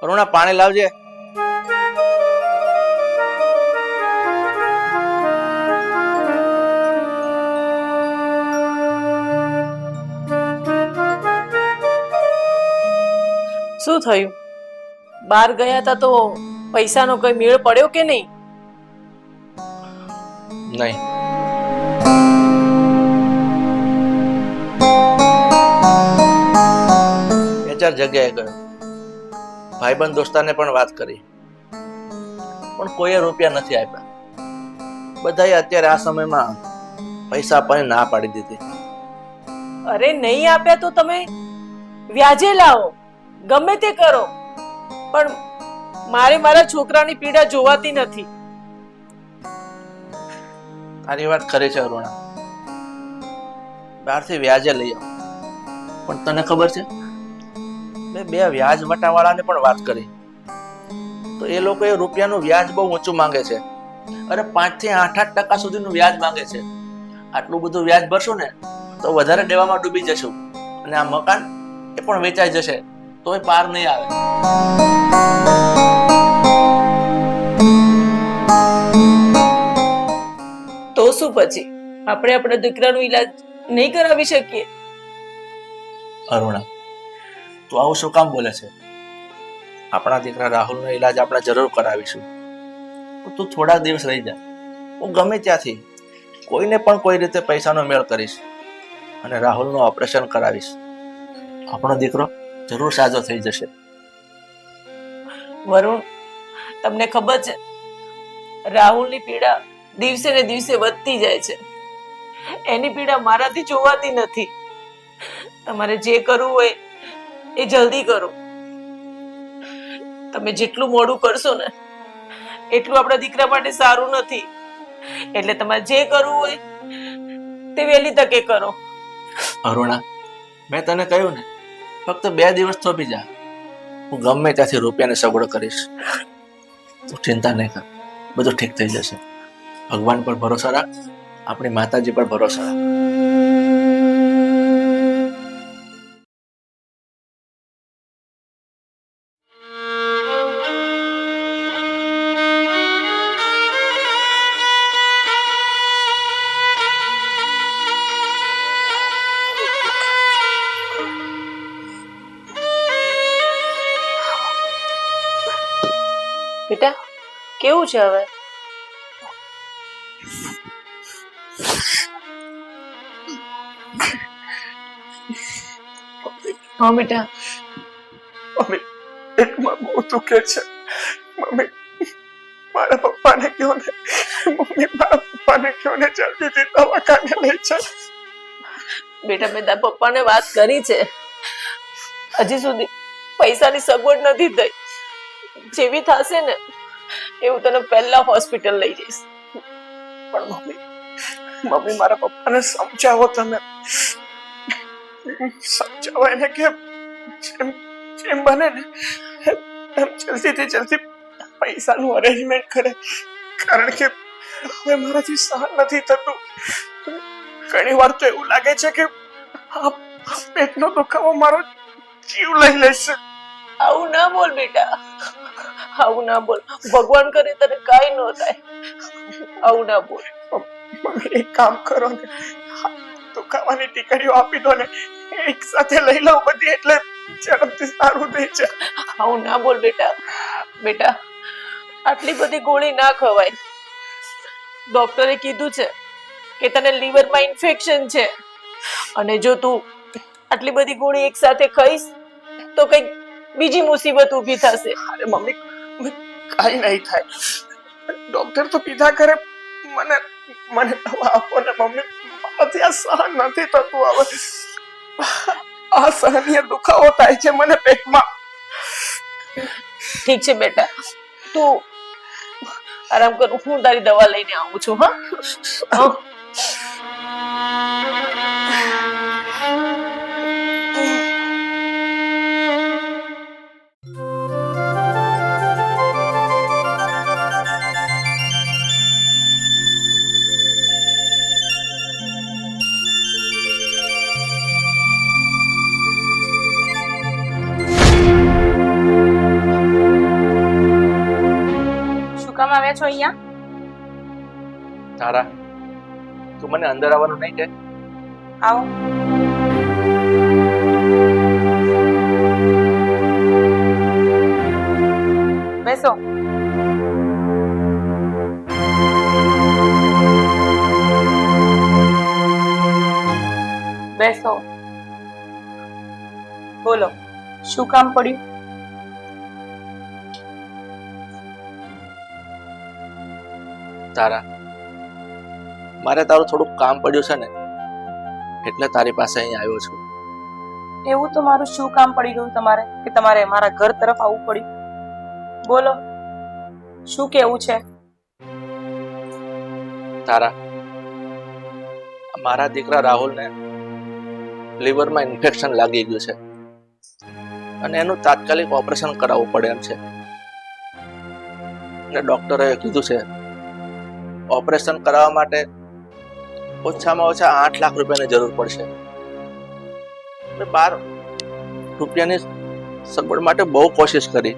અરુણા પાણી લાવજે. શું થયું? બહાર ગયા હતા તો પૈસાનો કોઈ મેળ પડ્યો કે નહીં? નહીં. બે ચાર જગ્યાએ ગયો, ભાઈબંધ દોસ્તારને પણ વાત કરી, પણ કોઈએ રૂપિયા નથી આપ્યા. બધાએ અત્યારે આ સમયમાં પૈસા આપવાની ના પાડી દીધી. અરે નહીં આપ્યા તો તમે વ્યાજે લાવો, ગમે તે કરો, પણ મારે મારા છોકરાની પીડા જોવાતી નથી. તારી વાત ખરી છે અરુણા, બહારથી વ્યાજે લઈ આવો. પણ તને ખબર છે, મેં બે વ્યાજ વટાવાળાને પણ વાત કરી તો એ લોકો એ રૂપિયાનું વ્યાજ બહુ ઊંચું માંગે છે. અરે 5 થી 8% સુધીનું વ્યાજ માંગે છે. આટલું બધું વ્યાજ ભરશું ને તો વધારે દેવામાં ડૂબી જશું, અને આ મકાન એ પણ વેચાઈ જશે તોય પાર નહીં આવે. તો શું પછી આપણે આપણા દીકરાનો ઈલાજ નહીં કરાવી શકીએ? અરુણા, તું આવું શું કામ બોલે છે? આપણા દીકરા રાહુલનો ઈલાજ આપણે જરૂર કરાવીશું. તું થોડા દિવસ રહી જા, હું ગમે ત્યાંથી કોઈને પણ કોઈ રીતે પૈસાનો મેળ કરીશ અને રાહુલનું ઓપરેશન કરાવીશ. આપણો દીકરો જરૂર સાજો થઈ જશે. વરુણ, તમને ખબર છે રાહુલની પીડા દિવસે ને દિવસે વધતી જાય છે. એની પીડા મારાથી જોવાતી નથી. તમારે જે કરવું હોય એ જલ્દી કરો. તમે જેટલું મોડું કરશો ને એટલું આપણા દીકરા માટે સારું નથી. એટલે તમારે જે કરવું હોય તે વહેલી તકે કરો. અરુણા, મેં તને કહ્યું ને, ફક્ત 2 દિવસ થોભી જા, હું ગમે ત્યાંથી રૂપિયાની સગવડ કરીશ. તું ચિંતા નહીં કર, બધું ઠીક થઈ જશે. ભગવાન પર ભરોસો રાખ, આપણી માતાજી પર ભરોસો રાખ. બેટા, કેવું છે હવે? હા બેટા. મમ્મી, પેટમાં બહુ દુખે છે. મમ્મી, મારા પપ્પાને કહો ને. મમ્મી, મારા પપ્પાને કહો ને, જલ્દીથી દવાખાને લઈ જાય. બેટા, મેં તારા પપ્પાને વાત કરી છે. હજી સુધી પૈસાની સગવડ નથી થઈ. જેવી થશે ને એવું તને પહેલા હોસ્પિટલ લઈ જઈશ. પણ મમ્મી, મારા પપ્પાને સમજાવો તમે. સમજાવો એને કે જેમ બને ને એમ જલ્દીથી જલ્દી પૈસાનું અરેન્જમેન્ટ કરે, કારણ કે હવે મારાથી સહન નથી થતું. ઘણી વાર તો એવું લાગે છે કે આ પેટનો દુખાવો મારો જીવ લઈ લેશે. આવું ના બોલ બેટા, આવું ના બોલ. ભગવાન કરે તને કાંઈ ન થાય. આવું ના બોલ. મમ્મી, એક કામ કરો ને, દુખાવાની ટીકડીઓ આપી દો ને, એક સાથે લઈ લઉં બધી, એટલે ઝડપથી સારું થઈ જાય. આવું ના બોલ બેટા. બેટા, આટલી બધી ગોળી ના ખવાય. ડોક્ટરે કીધું છે કે તને લીવરમાં ઇન્ફેક્શન છે, અને જો તું આટલી બધી ગોળી એક સાથે ખાઈશ તો કઈક બીજી મુસીબત ઊભી થશે. અરે મમ્મી, કાંઈ નહીં થાય. ડોક્ટર તો પીધા કરે, મને દવા આપો ને મમ્મી. મારાથી આ સહન નથી થતું. હવે અસહનીય દુખાવો થાય છે મને પેટમાં. ઠીક છે બેટા, તું આરામ કર. હું તારી દવા લઈને આવું છું. હા. કામ આવ્યા છો અહીંયા? તારા તું મને અંદર આવવાનું નહીં કે? આવો. બેસો. બેસો. બોલો, શું કામ પડ્યું? તારા મારે તારું થોડુંક કામ પડ્યું છે ને એટલે તારી પાસે અહીં આવ્યો છું. એવું તો મારું શું કામ પડી ગયું તમારે કે તમારે મારા ઘર તરફ આવવું પડ્યું? બોલો, શું કેવું છે? તારા મારા દીકરા રાહુલને લીવરમાં ઇન્ફેક્શન લાગી ગયું છે અને એનું તાત્કાલિક ઓપરેશન કરાવવું પડે એમ છે. અને ડોક્ટરે કીધું છે ઓપરેશન કરાવવા માટે ઓછામાં ઓછા 8 લાખ રૂપિયાની જરૂર પડશે. 12 રૂપિયાની સગવડ માટે બહુ કોશિશ કરી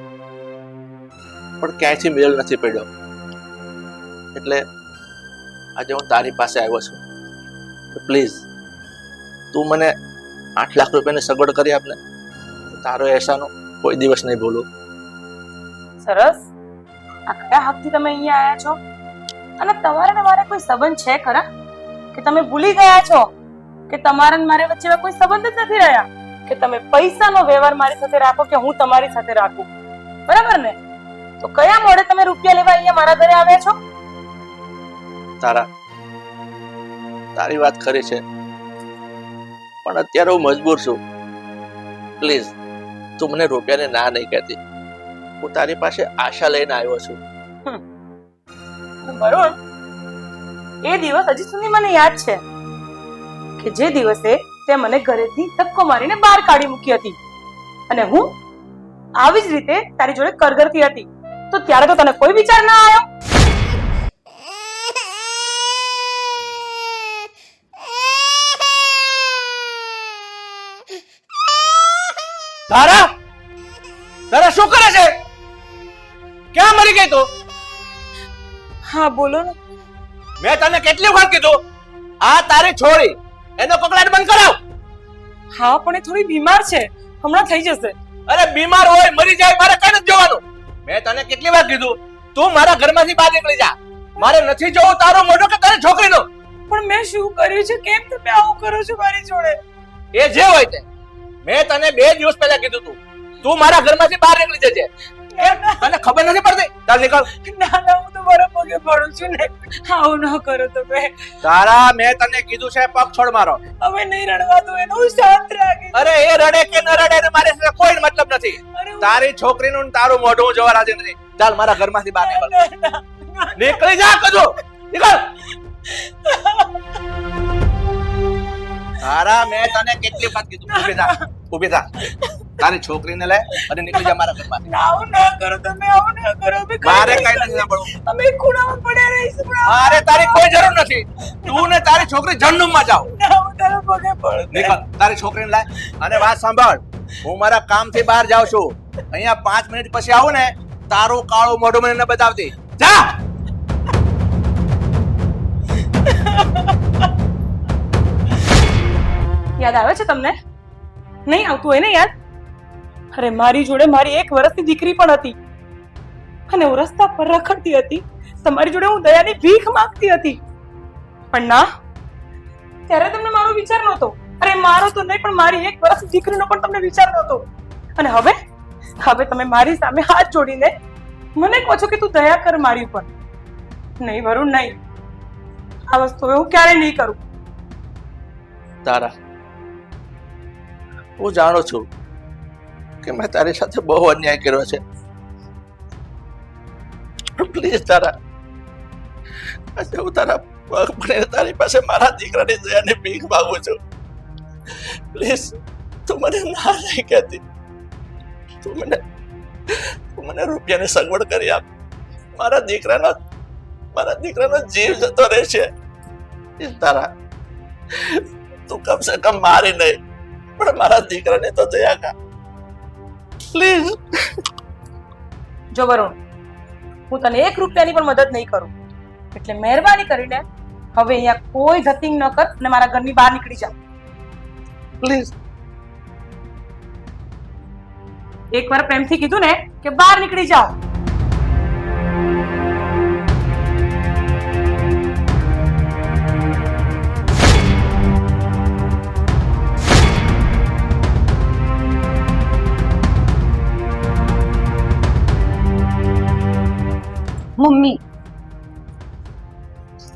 પણ ક્યાંયથી મેળ નથી પડ્યો. એટલે આજે હું તારી પાસે આવ્યો છું કે પ્લીઝ તું મને 8 લાખ રૂપિયાની સગવડ કરી આપને. તારો એહસાનો કોઈ દિવસ નહીં ભૂલું. સરસ. આ કયા હકથી તમે અહીંયા આવ્યા છો? અને તમારે ને મારે કોઈ સંબંધ છે ખરા? કે તમે ભૂલી ગયા છો કે તમારા ને મારે વચ્ચે કોઈ સંબંધ જ નથી રહ્યા? કે તમે પૈસાનો વ્યવહાર મારી સાથે રાખો કે હું તમારી સાથે રાખું? બરાબર ને? તો કયા મોડે તમે રૂપિયા લેવા અહીંયા મારા ઘરે આવ્યા છો? તારા તારી વાત ખરી છે પણ અત્યારે હું મજબૂર છું. પ્લીઝ તું મને રૂપિયાને ના નહીં કહેતી. હું તારી પાસે આશા લઈને આવ્યો છું. બરોબર. એ દિવસ હજી સુધી મને યાદ છે કે જે દિવસે તે મને ઘરેથી ધક્કો મારીને બહાર કાઢી મૂકી હતી અને હું આવી જ રીતે તારી જોડે કરગરતી હતી. તો ત્યારે તો તને કોઈ વિચાર ના આવ્યો? તારા તારા શું કરે છે? ક્યાં મરી ગઈ તું? હા બોલો ને. મેં તને કેટલી વખત કીધું આ તારી છોરી, એનો કકડાટ બંધ કરાવ. હા પણ એ થોડી બીમાર છે, હમણાં થઈ જશે. અરે બીમાર હોય મરી જાય મારે કઈ નથી જોવાનું. મેં તને કેટલી વાર કીધું તું મારા ઘરમાંથી બહાર નીકળી જા. મારે નથી જોવું તારો મોઢો કે તારી છોકરીનો. પણ મેં શું કર્યું છે? કેમ તમે આવું કરો છો મારી જોડે? એ જે હોય તે. મેં તને 2 દિવસ પહેલા કીધું તું મારા ઘરમાંથી બહાર નીકળી જજે. તને ખબર નથી પડતી? ચાલ નીકળ. ના ના, હું તો મારા પગે પડું છું ને. આવું ન કરો તમે. તારા મેં તને કીધું છે પગ છોડ મારો. હવે નહીં રડવા દો એને, હું શાંત રાખીશ. અરે એ રડે કે ન રડે એને મારી સાથે કોઈ મતલબ નથી. તારી છોકરીનું ને તારું મોઢું હું જોવા રાજી નથી. ચાલ મારા ઘરમાંથી બહાર નીકળ. નીકળી જા કજો. નીકળ. તારા મેં તને કેટલી વખત કીધું ઊભી થા. તારી છોકરીને લે અને નીકળી જા મારા ઘરમાંથી. આવું ના કરો તમે, આવું ના કરો. મારે કઈ નથી સાંભળવું. અમે ખૂણામાં પડ્યા રહીશું. મારે તારી કોઈ જરૂર નથી. તું ને તારી છોકરી જન્મમાં જાઓ. ના, હું તારા પગે પડું. નીકળ. તારી છોકરીને લાય અને વાત સાંભળ. હું મારા કામથી બહાર જાઉં છું. અહીંયા 5 મિનિટ પછી આવું ને તારું કાળું મોઢું મને ન બતાવતી. જા. યાદ આવે છે તમને? નહીં આવતું હોય ને યાદ? અરે મારી જોડે મારી 1 વર્ષની દીકરી પણ હતી અને હું રસ્તા પર રખડતી હતી. તમારી જોડે હું દયાની ભીખ માંગતી હતી પણ ના, ત્યારે તમને મારો વિચાર નહોતો. અરે મારો તો નહીં પણ મારી 1 વર્ષની દીકરીનો પણ તમને વિચાર નહોતો. અને હવે તમે મારી સામે હાથ જોડીને મને કહો છો કે તું દયા કર મારી ઉપર. નહીં વરુણ, નહીં. આ વસ્તુ હવે હું ક્યારેય નહીં કરું. તારા હું જાણું છું કે મેં તારી સાથે બહુ અન્યાય કર્યો છે. પ્લીઝ તારા આજે હું તારા પગ પડીને તારી પાસે મારા દીકરાની દયાની ભીખ માંગુ છું. પ્લીઝ તું મને ના નહીં કહેતી. તું મને રૂપિયાની સગવડ કરી આપ. મારા દીકરાનો જીવ જતો રહેશે. તારા તું કમસે કમ મારી નહીં પણ મારા દીકરાને તો દયા કર પ્લીઝ. જો વરુણ, હું તને 1 રૂપિયાની પણ મદદ નહીં કરું. એટલે મહેરબાની કરીને હવે અહીંયા કોઈ ધતિંગ ન કર અને મારા ઘરની બહાર નીકળી જા. પ્લીઝ. એકવાર પ્રેમથી કીધું ને કે બહાર નીકળી જાઓ. મમ્મી,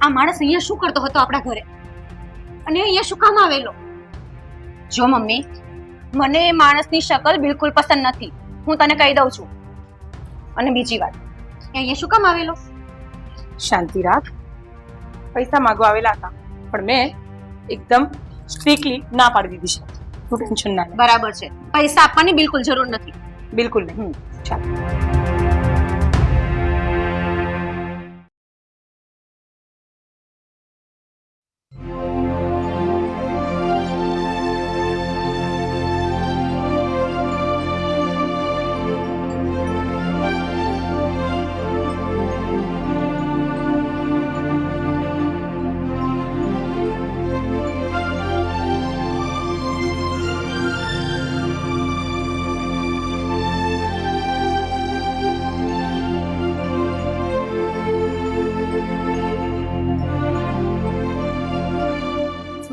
આ માણસ અહીંયા શું કરતો હતો આપણા ઘરે અને અહીંયા શું કામ આવેલો? જો મમ્મી, મને એ માણસની શકલ બિલકુલ પસંદ નથી. હું તને કહી દઉં છું. અને બીજી વાત, એ અહીંયા શું કામ આવેલો? શાંતિ રાખ. પૈસા માંગવા આવેલા હતા પણ મેં એકદમ સ્ટ્રિક્ટલી ના પાડી દીધી છે. તું ટેન્શન ના લે. બરાબર છે, પૈસા આપવાની બિલકુલ જરૂર નથી. બિલકુલ નહીં. ચાલ.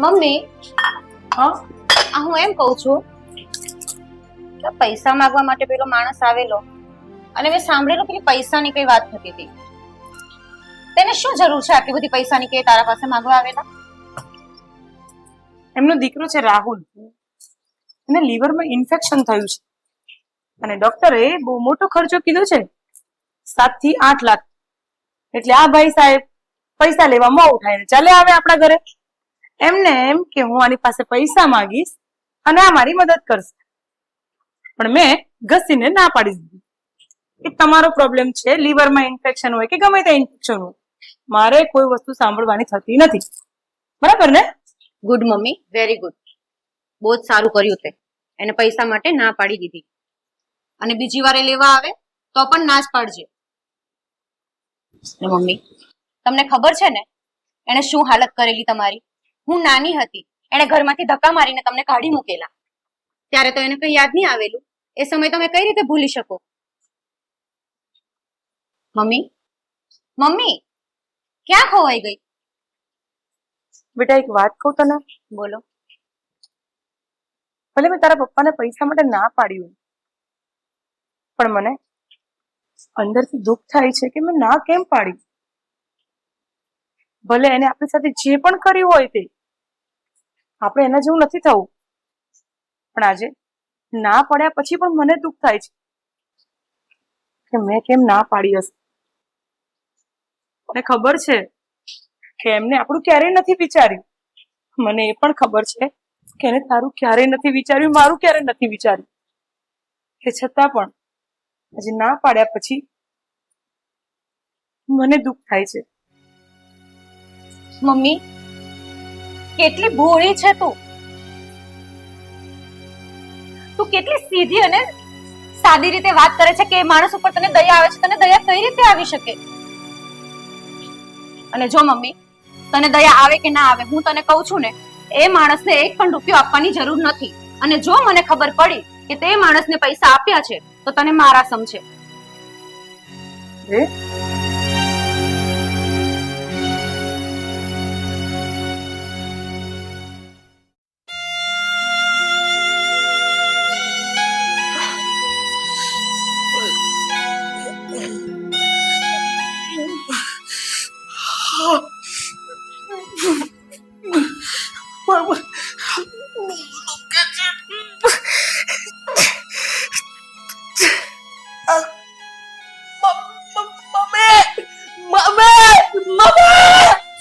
મમ્મી, હા, આ હું એમ કહું છું કે પૈસા માંગવા માટે પેલો માણસ આવેલો અને મેં સાંભળેલું કે પૈસાની કઈ વાત થતી હતી. તેને શું જરૂર છે આટલી બધી પૈસાની કે તારા પાસે માંગવા આવેલા? એમનો દીકરો છે રાહુલ. એને લીવરમાં ઇન્ફેક્શન થયું છે અને ડોક્ટરે બહુ મોટો ખર્ચો કીધો છે, 7 થી 8 લાખ. એટલે આ ભાઈ સાહેબ પૈસા લેવા મોં ઉઠાઈને ચાલે આવે આપણા ઘરે. એમને એમ કે હું આની પાસે પૈસા માંગીશ અને આ મારી મદદ કરશે. પણ મેં ઘસીને ના પાડી દીધી કે તમારો પ્રોબ્લેમ છે, લીવરમાં ઇન્ફેક્શન હોય કે ગમે તે ઇન્ફેક્શન હોય, મારે કોઈ વસ્તુ સાંભળવાની થતી નથી. બરાબર ને? Good mummy, very good. બહુ જ સારું કર્યું તે. એને પૈસા માટે ના પાડી દીધી. અને બીજી વાર એ લેવા આવે તો પણ ના જ પાડજે. મમ્મી, તમને ખબર છે ને એને શું હાલત કરેલી તમારી? હું નાની હતી, એને ઘરમાંથી ધક્કા મારીને તમને કાઢી મૂકેલા. ત્યારે તો એને કઈ યાદ નહીં આવેલું. એ સમય તમે કઈ રીતે ભૂલી શકો? મમ્મી, મમ્મી, ક્યાં ખોવાઈ ગઈ? બેટા એક વાત કહું તને? બોલો. ભલે મેં તારા પપ્પાને પૈસા માટે ના પાડ્યું પણ મને અંદરથી દુઃખ થાય છે કે મેં ના કેમ પાડી. ભલે એને આપણી સાથે જે પણ કર્યું હોય તે, આપણે એના જેવું નથી થવું, પણ આજે ના પડ્યા પછી પણ મને દુઃખ થાય છે કે મેં કેમ ના પાડી હશે. મને ખબર છે કે એમને આપણું ક્યારેય નથી વિચાર્યું. મને એ પણ ખબર છે કે એને તારું ક્યારેય નથી વિચાર્યું, મારું ક્યારેય નથી વિચાર્યું. કે છતાં પણ આજે ના પાડ્યા પછી મને દુઃખ થાય છે. મમ્મી, કેટલી ભોળી છે તું. તું કેટલી સીધી અને સાદી રીતે વાત કરે છે કે એ માણસ ઉપર તને દયા આવે છે. તને દયા કઈ રીતે આવી શકે? અને જો મમ્મી, તને દયા આવે કે ના આવે, હું તને કહું છું ને, એ માણસને 1 પણ રૂપિયો આપવાની જરૂર નથી. અને જો મને ખબર પડી કે તે માણસને પૈસા આપ્યા છે તો તને મારા સમજે.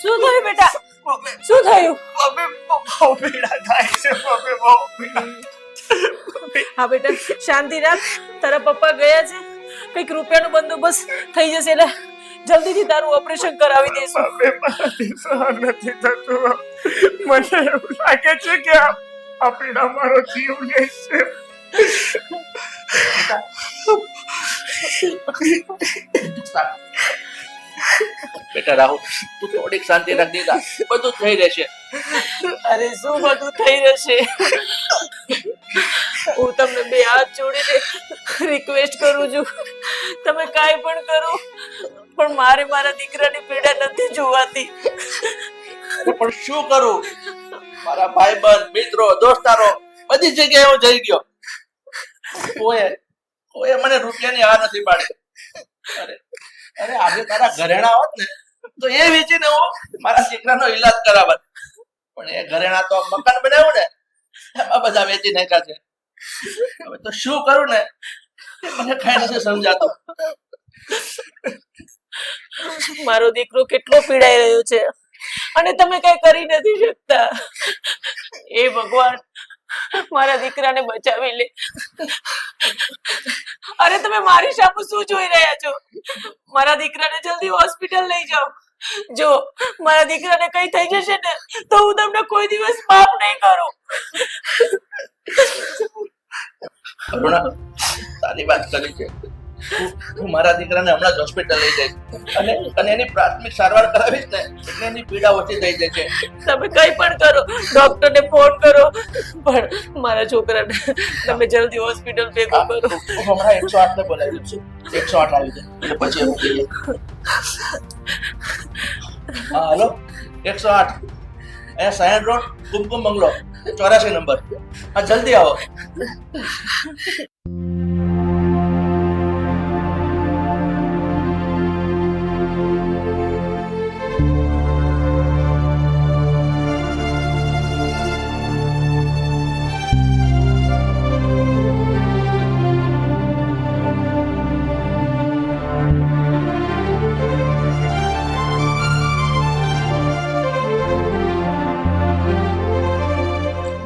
શું થયું બેટા? શું થયું? હા બેટા શાંતિ રાખ. તારા પપ્પા ગયા છે, કઈક રૂપિયાનો બંદોબસ્ત થઈ જશે એટલે જલ્દીથી તારું ઓપરેશન કરાવી દઈશું. નથી થતું. મને એવું લાગે છે કે આ પીડા મારો જીવ લેશે. બેટા રાહુલ, તું થોડીક શાંતિ રાખ દીધા, બધું થઈ રહેશે. અરે શું બધું થઈ જશે? હું તમને બે હાથ જોડીને રિક્વેસ્ટ કરું છું, તમે કાંઈ પણ કરો, પણ મારે મારા દીકરાની પીડા નથી જોવાતી. પણ શું કરું? મારા ભાઈબંધ, મિત્રો, દોસ્તારો બધી જગ્યાએ હું જઈ ગયો, કોઈ મને રૂપિયાની હા નથી પાડી. અરે અરે આજે તારા ઘરેણા હોત ને તો એ વેચીને હું મારા દીકરાનો ઈલાજ કરાવત, પણ એ ઘરેણા તો મકાન બનાવ્યું ને એમાં બધા વેચી નાખ્યા છે. હવે તો શું કરું ને મને કઈ નથી સમજાતું. મારો દીકરો કેટલો પીડાઈ રહ્યો છે અને તમે કઈ કરી નથી શકતા. એ ભગવાન મારા દીકરાને બચાવી લે. અરે તમે મારી સામે શું જોઈ રહ્યા છો? મારા દીકરાને જલ્દી હોસ્પિટલ લઈ જાઓ. જો મારા દીકરાને કઈ થઈ જશે ને તો હું તમને કોઈ દિવસ માફ નહીં કરું. કરુણા, તારી વાત કરી છે. હું મારા દીકરાને હમણાં જ હોસ્પિટલ લઈ જઈશ અને એની પ્રાથમિક સારવાર કરાવીશ ને એટલે એની પીડા ઓછી થઈ જશે. તમે કઈ પણ કરો, ડોક્ટરને ફોન કરો, પણ મારા છોકરાને તમે જલ્દી હોસ્પિટલ ભેગો કરો. હું હમણાં 108 ને બોલાવી છું. 108 આવી જાય એટલે પછી એવું કહીએ. હા હેલો, 108 અહીંયા સાયન રોડ, કુમકુમ બંગલો, 84 નંબર. હા જલ્દી આવો.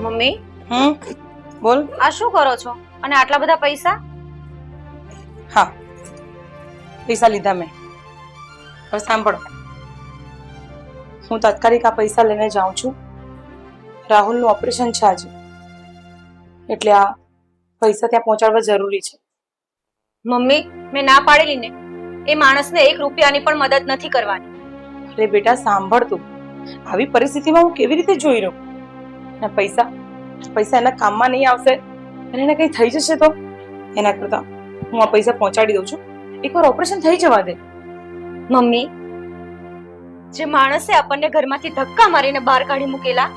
મમ્મી, બોલ. આ શું કરો છો? અને આટલા બધા પૈસા? હા, પૈસા લીધા મેં. હવે સાંભળો, હું તાત્કાલિક આ પૈસા લઈને જાઉં છું. રાહુલનું ઓપરેશન છે આજે, એટલે આ પૈસા ત્યાં પહોંચાડવા જરૂરી છે. મમ્મી, મેં ના પાડેલી ને, એ માણસને 1 રૂપિયાની પણ મદદ નથી કરવાની. અરે બેટા સાંભળ તું, આવી પરિસ્થિતિમાં હું કેવી રીતે જોઈ રહું? અને પૈસા એના કામમાં નહીં આવશે અને એને કંઈ થઈ જશે તો એના કરતા હું આ પૈસા પહોંચાડી દઉં છું. એકવાર ઓપરેશન થઈ જવા દે. મમ્મી, જે માણસે આપણને ઘરમાંથી ધક્કા મારીને બહાર કાઢી મૂકેલા,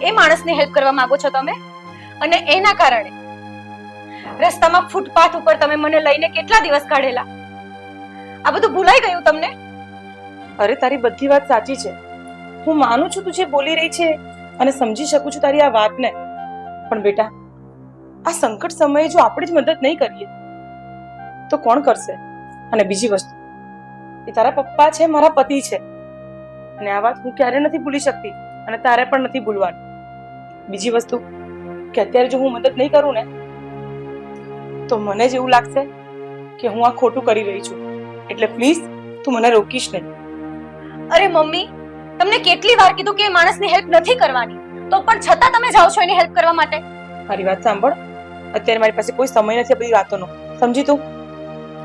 એ માણસને હેલ્પ કરવા માંગો છો તમે? અને એના કારણે રસ્તામાં ફૂટપાથ ઉપર તમે મને લઈને કેટલા દિવસ કાઢેલા? આ બધું ભૂલાઈ ગયું તમને? અરે તારી બધી વાત સાચી છે, હું માનું છું તું જે બોલી રહી છે અને સમજી શકું છું તારી આ વાતને, પણ બેટા આ સંકટ સમયે જો આપણે જ મદદ નહીં કરીએ તો કોણ કરશે? અને બીજી વસ્તુ, એ તારા પપ્પા છે, મારા પતિ છે, અને આ વાત હું ક્યારે નથી ભૂલી શકતી અને તારે પણ નથી ભૂલવાની. બીજી વસ્તુ કે અત્યારે જો હું મદદ નહીં કરું ને તો મને જ એવું લાગશે કે હું આ ખોટું કરી રહી છું. એટલે પ્લીઝ તું મને રોકીશ નહીં. અરે મમ્મી, તમને કેટલી વાર કીધું કે એ માણસની હેલ્પ નથી કરવાની, તો પણ છતાં તમે જાઓ છો એની હેલ્પ કરવા માટે. મારી વાત સાંભળ, અત્યારે મારી પાસે કોઈ સમય નથી આ બધી વાતોનો, સમજી તું?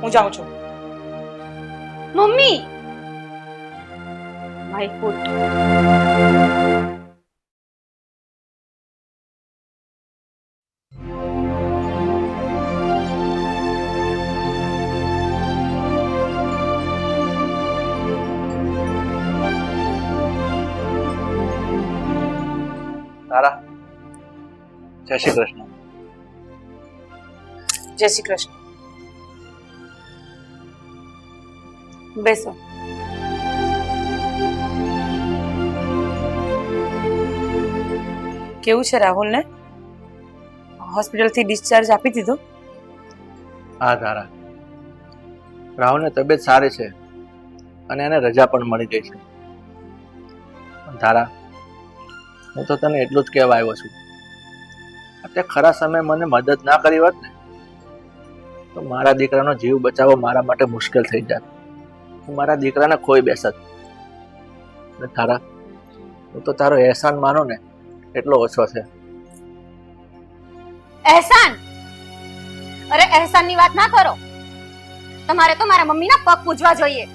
હું જાઉં છું. Mummy, my foot. તારા જય શ્રી કૃષ્ણ. જય શ્રી કૃષ્ણ. બેસો. કેવું છે રાહુલને? હોસ્પિટલથી ડિસ્ચાર્જ આપી દીધો? હા તારા, રાહુલની તબિયત સારી છે અને એને રજા પણ મળી ગઈ છે. તારા, હું તો તને એટલું જ કહેવા આવ્યો છું, અત્યારે ખરા સમયે મને મદદ ના કરી હોત ને તો મારા દીકરાનો જીવ બચાવવો મારા માટે મુશ્કેલ થઈ જાત. હું મારા દીકરાને ખોઈ બેસત. અને તારા, હું તો તારો એહસાન માનો ને એટલો ઓછો છે. એહસાન? અરે એહસાનની વાત ના કરો. તમારે તો મારા મમ્મીના પગ પૂજવા જોઈએ,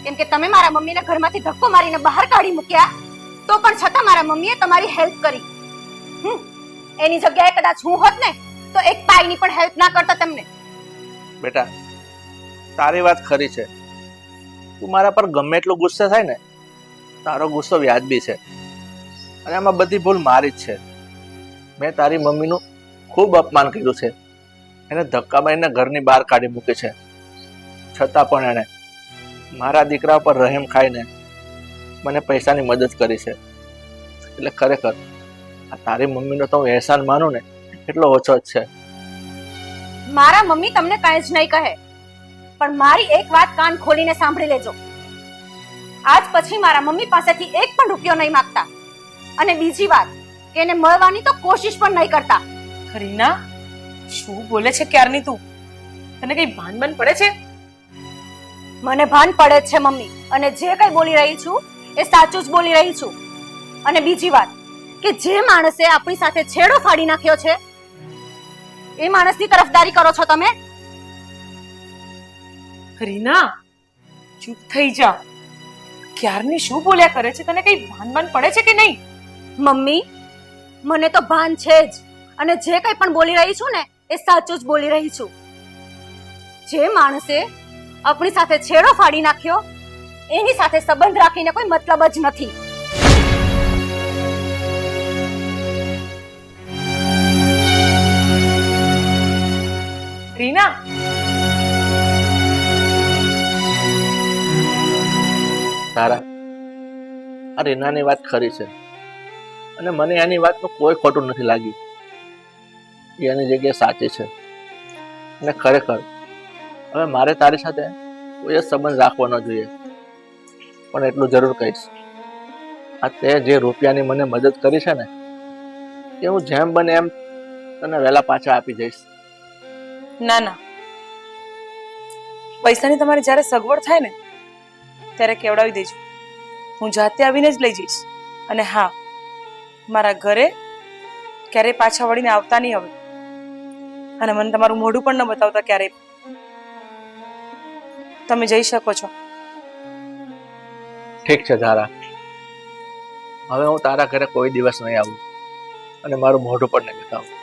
કેમ કે તમે મારા મમ્મીને ઘરમાંથી ધક્કો મારીને બહાર કાઢી મૂક્યા તો પણ છતાં મારા મમ્મીએ તમારી હેલ્પ કરી. એની જગ્યાએ કદાચ હું હોત ને તો એક પાઈની પણ હેલ્પ ના કરતા તમને. બેટા, તારી વાત ખરી છે. તું મારા પર ગમે એટલો ગુસ્સે થાય ને, તારો ગુસ્સો વ્યાજબી છે, અને આમાં બધી ભૂલ મારી જ છે. મેં તારી મમ્મીનું ખૂબ અપમાન કર્યું છે, એને ધક્કા મારીને ઘરની બહાર કાઢી મૂકી છે. છતાં પણ એણે મારા દીકરા પર રહેમ ખાઈને મને પૈસાની મદદ કરી છે. એટલે ખરેખર આ તારી મમ્મીનો તો હું અહેસાન માનું ને એટલો ઓછો જ છે. મારા મમ્મી તમને કાંઈ જ નહીં કહે, પણ મારી એક વાત કાન ખોલીને સાંભળી લેજો. આજ પછી મારા મમ્મી પાસેથી એક પણ રૂપિયો નહીં માંગતા, અને બીજી વાત કે એને મળવાની તો કોશિશ પણ નહીં કરતા. રીના, શું બોલે છે ક્યારની તું? તને કઈ ભાન ભાન પડે છે? મને ભાન પડે જ છે મમ્મી, અને જે કઈ બોલી રહી છું એ સાચું જ બોલી રહી છું. અને બીજી વાત કે જે માણસે આપણી સાથે છેડો ફાડી નાખ્યો છે એ માણસની તરફદારી કરો છો તમે. રીના, ચૂપ થઈ જા. ક્યારની શું બોલ્યા કરે છે? તને કઈ ભાન ભાન પડે છે કે નહીં? મમ્મી, મને તો ભાન છે જ, અને જે કઈ પણ બોલી રહી છું ને એ સાચું જ બોલી રહી છું. જે માણસે આપણી સાથે છેડો ફાડી નાખ્યો એની સાથે સંબંધ રાખીને કોઈ મતલબ જ નથી. રીના, તારા આ રીનાની વાત ખરી છે, અને મને એની વાતનું કોઈ ખોટું નથી લાગ્યું. એ એની જગ્યાએ સાચી છે, અને ખરેખર હવે મારે તારી સાથે કોઈ જ સંબંધ રાખવો ન જોઈએ. પણ એટલું જરૂર કહીશ, આ તે જે રૂપિયાની મને મદદ કરી છે ને, એ હું જેમ બને એમ તને વહેલા પાછા આપી જઈશ. ના ના, પૈસાની તમારે જ્યારે સગવડ થાય ને ત્યારે કેવડાવી દેજો. હું જાતે આવીને જ લઈ જઈશ. અને હા, મારા ઘરે ક્યારેય પાછા વળીને આવતા નહીં હવે, અને મને તમારું મોઢું પણ ન બતાવતા ક્યારેય. તમે જઈ શકો છો. ઠીક છે ધારા, હવે હું તારા ઘરે કોઈ દિવસ નહીં આવું, અને મારું મોઢું પણ નહીં બતાવું.